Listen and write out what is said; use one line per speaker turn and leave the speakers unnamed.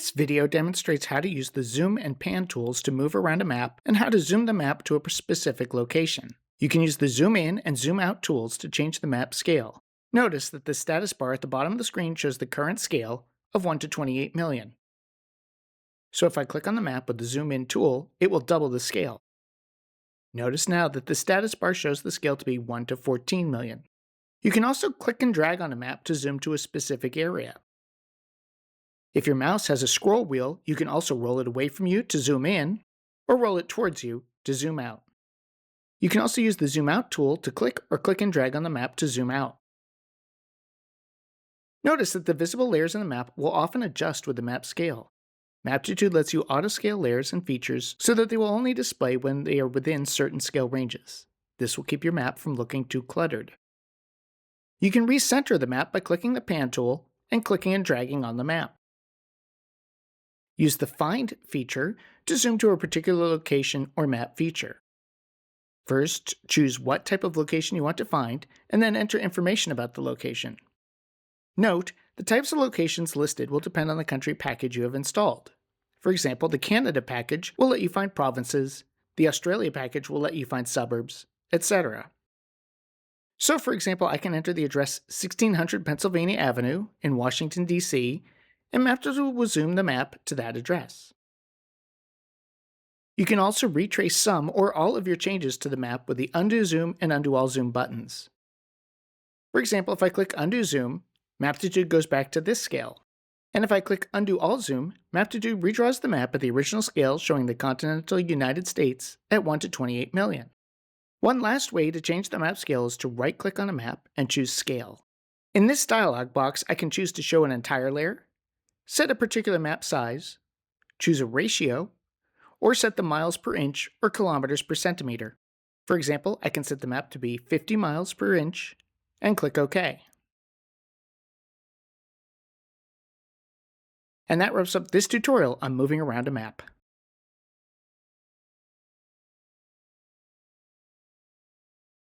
This video demonstrates how to use the zoom and pan tools to move around a map and how to zoom the map to a specific location. You can use the zoom in and zoom out tools to change the map scale. Notice that the status bar at the bottom of the screen shows the current scale of 1 to 28 million. So if I click on the map with the zoom in tool, it will double the scale. Notice now that the status bar shows the scale to be 1 to 14 million. You can also click and drag on a map to zoom to a specific area. If your mouse has a scroll wheel, you can also roll it away from you to zoom in, or roll it towards you to zoom out. You can also use the zoom out tool to click or click and drag on the map to zoom out. Notice that the visible layers in the map will often adjust with the map scale. Maptitude lets you auto-scale layers and features so that they will only display when they are within certain scale ranges. This will keep your map from looking too cluttered. You can recenter the map by clicking the pan tool and clicking and dragging on the map. Use the Find feature to zoom to a particular location or map feature. First, choose what type of location you want to find, and then enter information about the location. Note, the types of locations listed will depend on the country package you have installed. For example, the Canada package will let you find provinces, the Australia package will let you find suburbs, etc. So for example, I can enter the address 1600 Pennsylvania Avenue in Washington, D.C., and Maptitude will zoom the map to that address. You can also retrace some or all of your changes to the map with the Undo Zoom and Undo All Zoom buttons. For example, if I click Undo Zoom, Maptitude goes back to this scale. And if I click Undo All Zoom, Maptitude redraws the map at the original scale showing the continental United States at 1 to 28 million. One last way to change the map scale is to right-click on a map and choose Scale. In this dialog box, I can choose to show an entire layer, set a particular map size, choose a ratio, or set the miles per inch or kilometers per centimeter. For example, I can set the map to be 50 miles per inch and click OK. And that wraps up this tutorial on moving around a map.